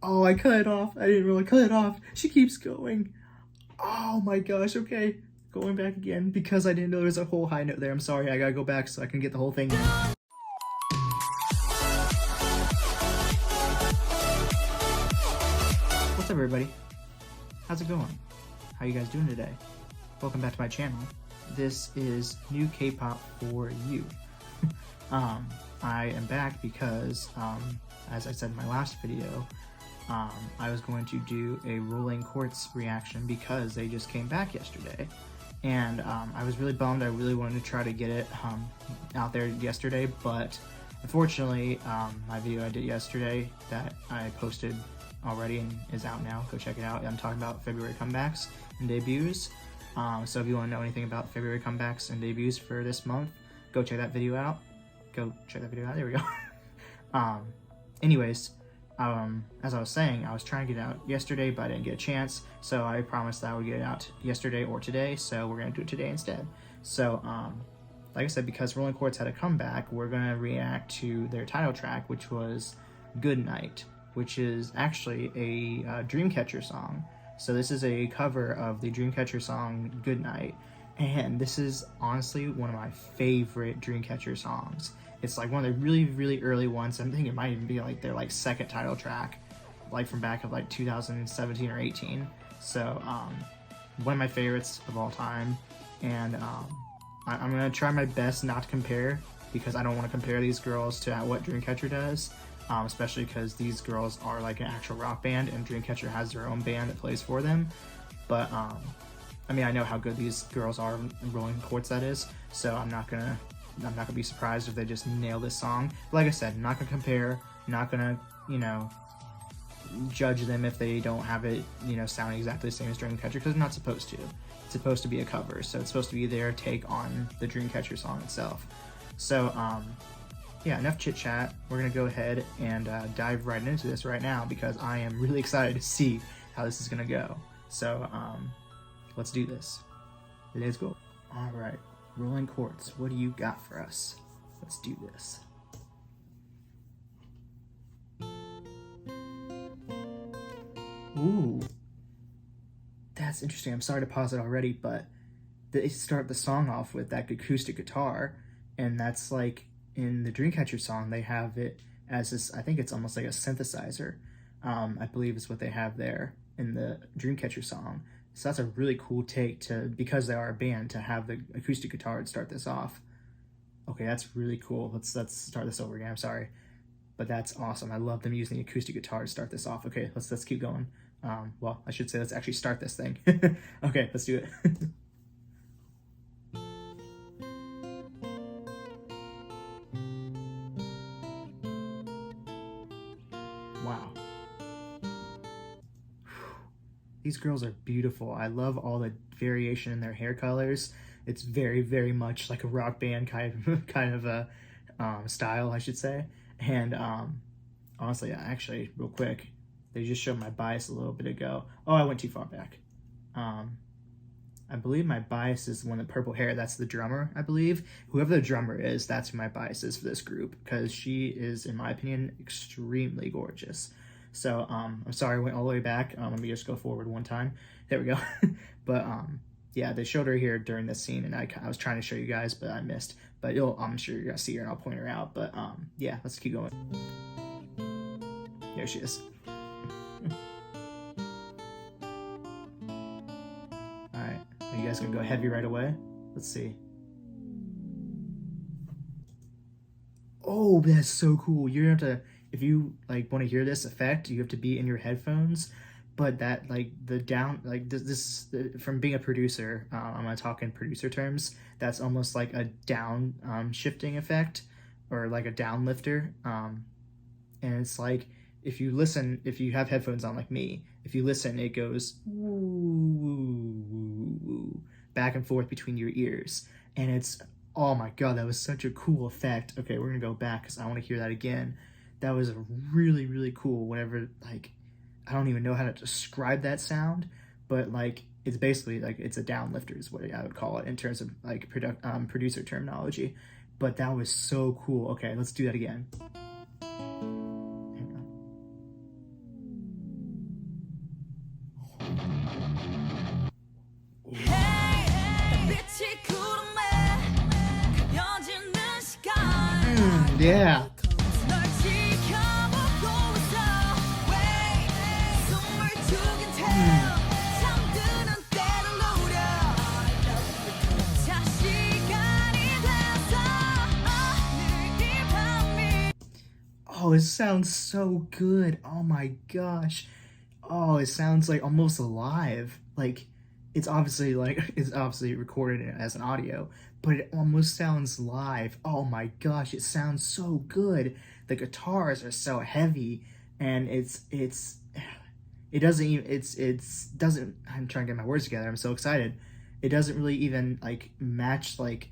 Oh, I cut it off. I didn't really cut it off. She keeps going. Oh my gosh, okay. Going back again because I didn't know there was a whole high note there. I'm sorry, I gotta go back so I can get the whole thing in. What's up, everybody? How's it going? How you guys doing today? Welcome back to my channel. This is new K-pop for you. I am back because, as I said in my last video, I was going to do a 롤링쿼츠 reaction because they just came back yesterday. And I was really bummed. I really wanted to try to get it out there yesterday, but unfortunately, my video I did yesterday that I posted already and is out now. Go check it out. I'm talking about February comebacks and debuts. So if you want to know anything about February comebacks and debuts for this month, go check that video out. Go check that video out. There we go. Anyways, as I was saying, I was trying to get it out yesterday, but I didn't get a chance. So I promised that I would get it out yesterday or today. So we're gonna do it today instead. So, like I said, because 롤링쿼츠 had a comeback, we're gonna react to their title track, which was "Good Night," which is actually a Dreamcatcher song. So this is a cover of the Dreamcatcher song "Good Night," and this is honestly one of my favorite Dreamcatcher songs. It's like one of the really early ones. I'm thinking it might even be like their second title track, like from back of 2017 or 18. So one of my favorites of all time, and I'm gonna try my best not to compare, because I don't want to compare these girls to what Dreamcatcher does. Especially because these girls are like an actual rock band and Dreamcatcher has their own band that plays for them. But I mean, I know how good these girls are in 롤링쿼츠, that is, so I'm not gonna be surprised if they just nail this song. But like I said, I'm not gonna compare, not gonna, judge them if they don't have it, sounding exactly the same as Dreamcatcher, because they're not supposed to. It's supposed to be a cover, so it's supposed to be their take on the Dreamcatcher song itself. So yeah, enough chit chat. We're gonna go ahead and dive right into this right now, because I am really excited to see how this is gonna go. So let's do this. Let's go. All right, 롤링쿼츠, what do you got for us? Let's do this. Ooh, that's interesting. I'm sorry to pause it already, but they start the song off with that acoustic guitar, and that's like, in the Dreamcatcher song, they have it as this, I think it's almost like a synthesizer, I believe is what they have there in the Dreamcatcher song. So that's a really cool take, to, because they are a band, to have the acoustic guitar to start this off. Okay, that's really cool. Let's start this over again. I'm sorry, but that's awesome. I love them using the acoustic guitar to start this off. Okay, let's keep going. Well, I should say let's actually start this thing. Okay, let's do it. Wow. These girls are beautiful. I love all the variation in their hair colors. It's very much like a rock band kind of a style, I should say. And honestly, actually, real quick, they just showed my bias a little bit ago. Oh, I went too far back. I believe my bias is the one with purple hair. That's the drummer, I believe. Whoever the drummer is, that's who my bias is for this group, because she is, in my opinion, extremely gorgeous. So, I'm sorry I went all the way back. Let me just go forward one time. There we go. But, yeah, they showed her here during this scene, and I was trying to show you guys, but I missed. But I'm sure you're going to see her, and I'll point her out. But, yeah, let's keep going. There she is. Alright, are you guys gonna go heavy right away? Let's see. Oh, that's so cool. You're gonna have to, if you want to hear this effect, you have to be in your headphones. But that, the down, this from being a producer, I'm gonna talk in producer terms, that's almost like a down shifting effect, or like a down lifter. And it's like, if you listen, if you have headphones on like me, if you listen, it goes woo, back and forth between your ears. And it's, oh my god, that was such a cool effect. Okay, we're gonna go back because I want to hear that again. That was really cool. Whatever, I don't even know how to describe that sound, but it's basically it's a down lifter is what I would call it in terms of producer terminology. But that was so cool. Okay, let's do that again. Yeah. Oh, it sounds so good. Oh my gosh. Oh, it sounds like almost alive. Like it's obviously recorded as an audio, but it almost sounds live. Oh my gosh, it sounds so good. The guitars are so heavy, and it doesn't even doesn't. I'm trying to get my words together. I'm so excited. It doesn't really even like match like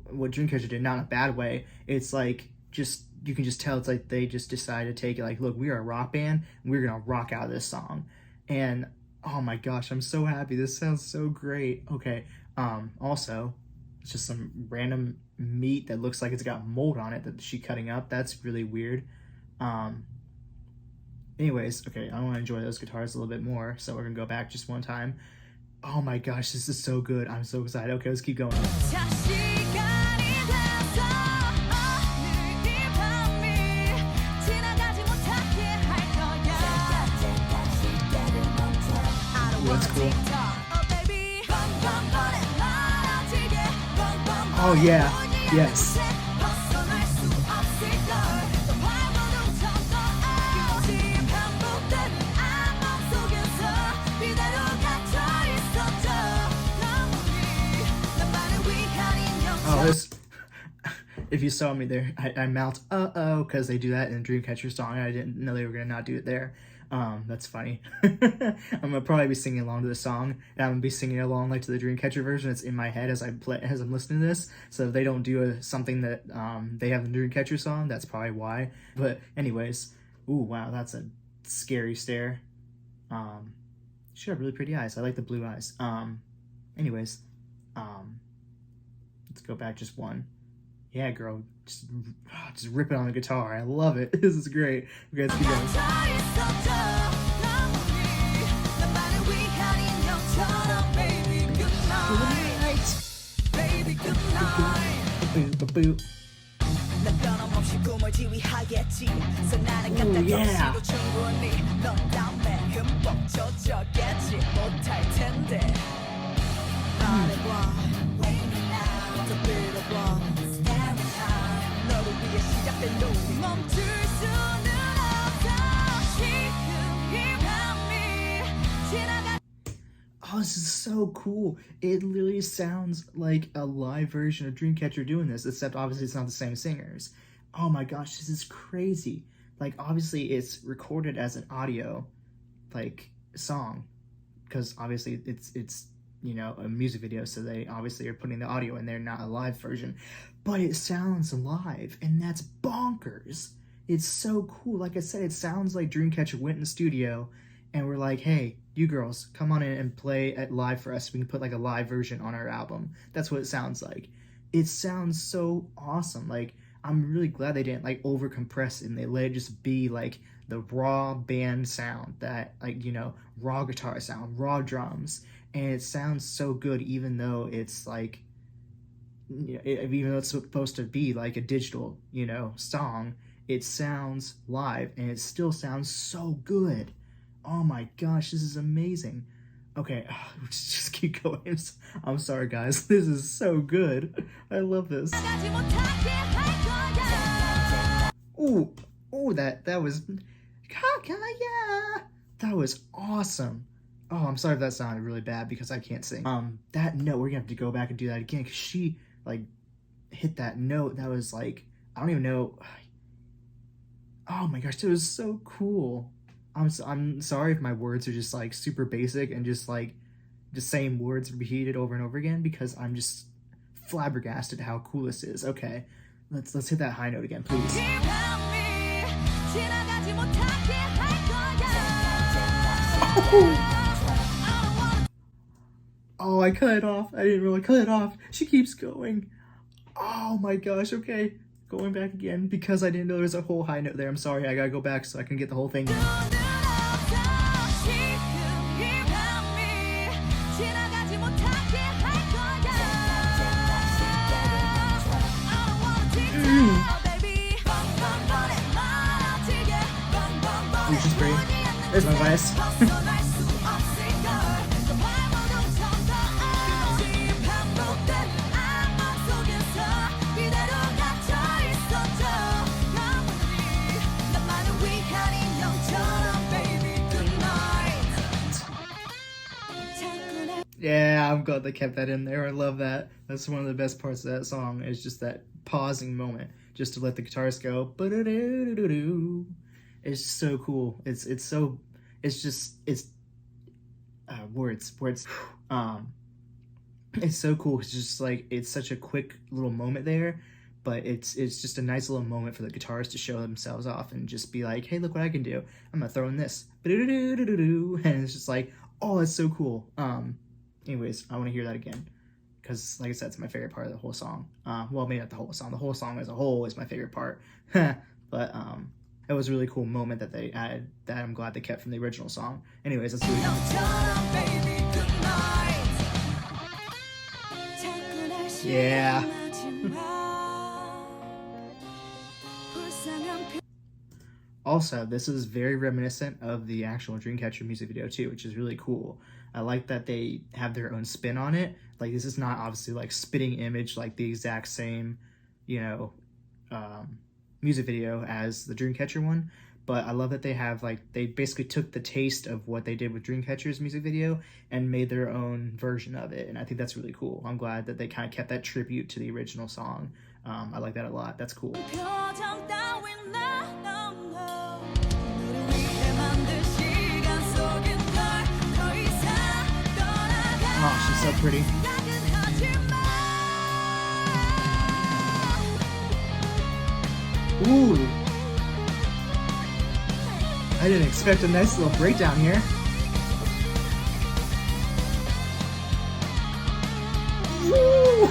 what Dreamcatcher did. Not in a bad way. It's like just you can just tell it's like they just decided to take it like, look, we are a rock band and we're gonna rock out this song. And oh my gosh, I'm so happy. This sounds so great. Okay, also it's just some random meat that looks like it's got mold on it that she's cutting up. That's really weird. Anyways, okay, I want to enjoy those guitars a little bit more, so we're gonna go back just one time. Oh my gosh, this is so good. I'm so excited. Okay, let's keep going. That's cool. Oh yeah, yes. Oh, this. If you saw me there, I mouthed "uh-oh" because they do that in a Dreamcatcher song. I didn't know they were gonna not do it there. That's funny. I'm gonna probably be singing along to the song, and I'm gonna be singing along like to the Dreamcatcher version. It's in my head as I'm listening to this. So if they don't do something that they have in the Dreamcatcher song, that's probably why. But anyways, ooh wow, that's a scary stare. She have really pretty eyes. I like the blue eyes. Anyways, let's go back just one. Yeah, girl, just rip it on the guitar. I love it. This is great. Okay, let's keep going. Ooh, yeah. Oh, this is so cool. It literally sounds like a live version of Dreamcatcher doing this, except obviously it's not the same singers. Oh my gosh, this is crazy. Like, obviously it's recorded as an audio, like, song, because obviously it's you know, a music video, so they obviously are putting the audio in there, not a live version. But it sounds live, and that's bonkers. It's so cool. Like I said, it sounds like Dreamcatcher went in the studio and we're like, hey, you girls, come on in and play it live for us. We can put like a live version on our album. That's what it sounds like. It sounds so awesome. Like, I'm really glad they didn't like over compress it and they let it just be like the raw band sound, that like, you know, raw guitar sound, raw drums. And it sounds so good, even though it's like, you know, even though it's supposed to be like a digital, you know, song, it sounds live and it still sounds so good. Oh my gosh, this is amazing. Okay, just keep going. I'm sorry, guys. This is so good. I love this. Ooh, that was, that was awesome. Oh, I'm sorry if that sounded really bad because I can't sing. That note, we're gonna have to go back and do that again because she like hit that note. That was like, I don't even know. Oh my gosh, that was so cool. I'm sorry if my words are just like super basic and just like the same words repeated over and over again, because I'm just flabbergasted how cool this is. Okay, let's hit that high note again, please. Oh, I cut it off. I didn't really cut it off. She keeps going. Oh my gosh, okay. Going back again because I didn't know there was a whole high note there. I'm sorry, I gotta go back so I can get the whole thing. Ooh, she's pretty. There's my bias. Yeah, I'm glad they kept that in there. I love that. That's one of the best parts of that song, is just that pausing moment, just to let the guitars go. It's so cool. It's words. It's so cool. It's just like, it's such a quick little moment there, but it's just a nice little moment for the guitars to show themselves off and just be like, hey, look what I can do. I'm gonna throw in this. And it's just like, oh, it's so cool. Anyways, I want to hear that again, because like I said, it's my favorite part of the whole song. Well, maybe not the whole song. The whole song as a whole is my favorite part. But it was a really cool moment that they added that I'm glad they kept from the original song. Anyways, let's do it. Yeah. Also, this is very reminiscent of the actual Dreamcatcher music video too, which is really cool. I like that they have their own spin on it. Like, this is not obviously like spitting image like the exact same, you know, music video as the Dreamcatcher one. But I love that they have, like, they basically took the taste of what they did with Dreamcatcher's music video and made their own version of it. And I think that's really cool. I'm glad that they kind of kept that tribute to the original song. I like that a lot. That's cool. Oh, she's so pretty. Ooh. I didn't expect a nice little breakdown here. Woo!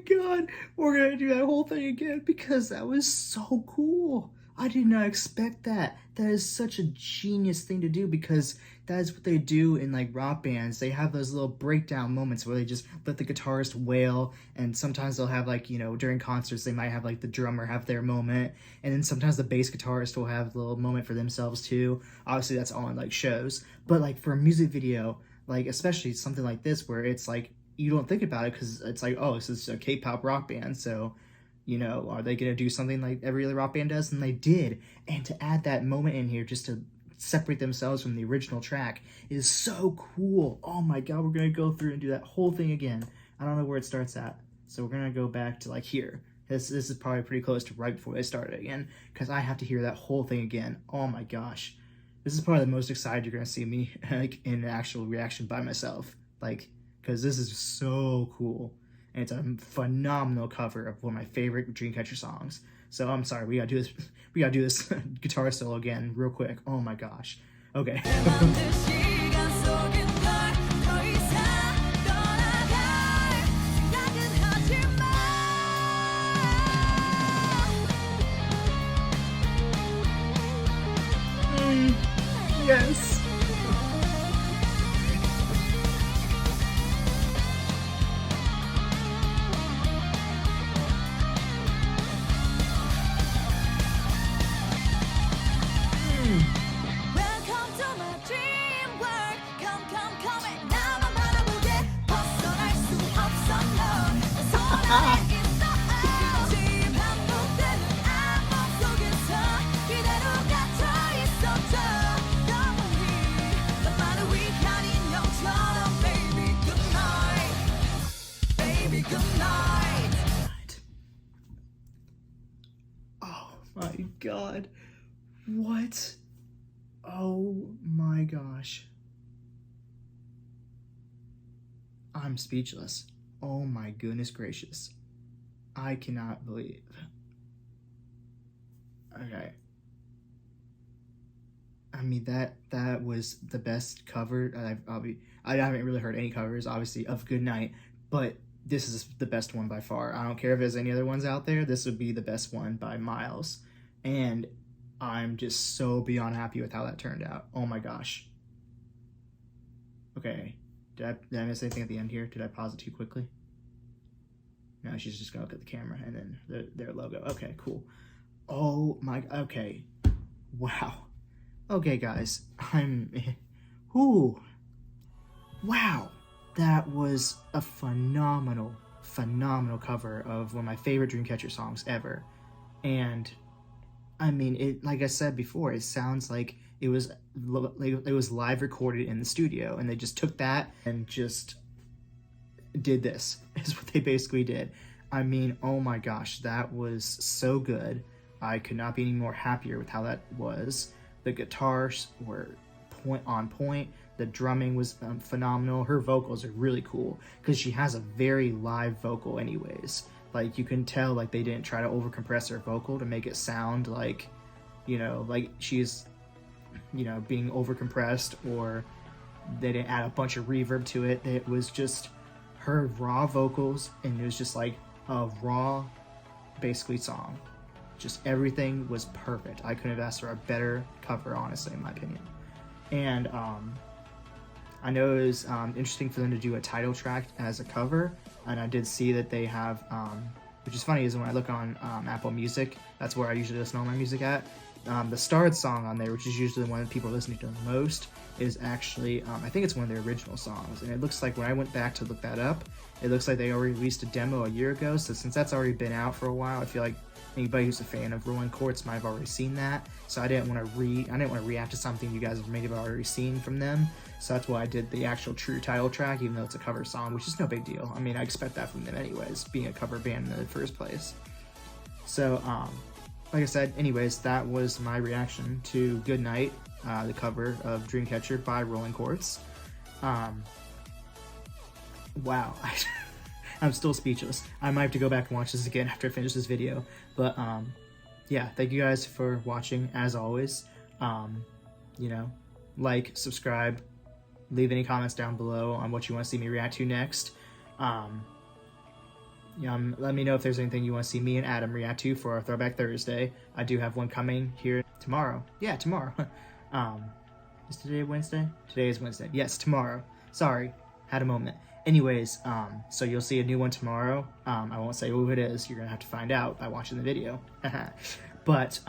God, we're gonna do that whole thing again because that was so cool. I did not expect that. That is such a genius thing to do, because that is what they do in like rock bands. They have those little breakdown moments where they just let the guitarist wail, and sometimes they'll have, like, you know, during concerts they might have like the drummer have their moment, and then sometimes the bass guitarist will have a little moment for themselves too. Obviously that's all in like shows, but like for a music video, like especially something like this where it's like, you don't think about it because it's like, oh, this is a K-pop rock band, so, you know, are they gonna do something like every other rock band does? And they did. And to add that moment in here just to separate themselves from the original track is so cool. Oh my god, we're gonna go through and do that whole thing again. I don't know where it starts at, so we're gonna go back to like here. This is probably pretty close to right before they started again, because I have to hear that whole thing again. Oh my gosh, this is probably the most excited you're gonna see me like in an actual reaction by myself, like, because this is so cool. And it's a phenomenal cover of one of my favorite Dreamcatcher songs. So I'm sorry, we gotta do this. We gotta do this guitar solo again real quick. Oh my gosh. Okay. Yes. Oh my god. What? Oh my gosh. I'm speechless. Oh my goodness gracious. I cannot believe. Okay. I mean, that was the best cover. I haven't really heard any covers, obviously, of Good Night, but this is the best one by far. I don't care if there's any other ones out there. This would be the best one by miles. And I'm just so beyond happy with how that turned out. Oh my gosh. Okay. Did I miss anything at the end here? Did I pause it too quickly? No, she's just gonna look at the camera and then their logo. Okay, cool. Oh my, okay. Wow. Okay, guys, wow. That was a phenomenal cover of one of my favorite Dreamcatcher songs ever. And I mean, it, like I said before, it sounds like it was live recorded in the studio, and they just took that and just did this, is what they basically did. I mean, oh my gosh, that was so good. I could not be any more happier with how that was. The guitars were on point. The drumming was phenomenal. Her vocals are really cool because she has a very live vocal anyways. Like, you can tell, like, they didn't try to overcompress her vocal to make it sound like, you know, like she's, you know, being overcompressed, or they didn't add a bunch of reverb to it. It was just her raw vocals, and it was just like a raw, basically, song. Just everything was perfect. I couldn't have asked for a better cover, honestly, in my opinion. And I know it was interesting for them to do a title track as a cover, and I did see that they have, which is funny, is when I look on Apple Music, that's where I usually listen to all my music at. The starred song on there, which is usually the one that people are listening to the most, is actually, I think it's one of their original songs. And it looks like, when I went back to look that up, it looks like they already released a demo a year ago. So since that's already been out for a while, I feel like anybody who's a fan of Rolling Quartz might have already seen that. So I didn't want to react to something you guys may have already seen from them. So that's why I did the actual true title track, even though it's a cover song, which is no big deal. I mean, I expect that from them anyways, being a cover band in the first place. So, like I said, anyways, that was my reaction to Good Night, the cover of Dreamcatcher by Rolling Quartz. Wow. I'm still speechless. I might have to go back and watch this again after I finish this video. But, yeah, thank you guys for watching, as always. You know, like, subscribe, leave any comments down below on what you want to see me react to next. Let me know if there's anything you want to see me and Adam react to for our Throwback Thursday. I do have one coming here tomorrow. Yeah, tomorrow. Is today Wednesday? Today is Wednesday. Yes, tomorrow. Sorry, had a moment. Anyways, so you'll see a new one tomorrow. I won't say who it is. You're gonna have to find out by watching the video. But,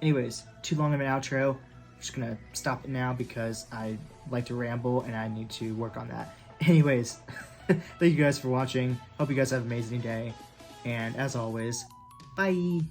anyways, too long of an outro. I'm just gonna stop it now because I like to ramble and I need to work on that. Anyways, thank you guys for watching. Hope you guys have an amazing day. And as always, bye!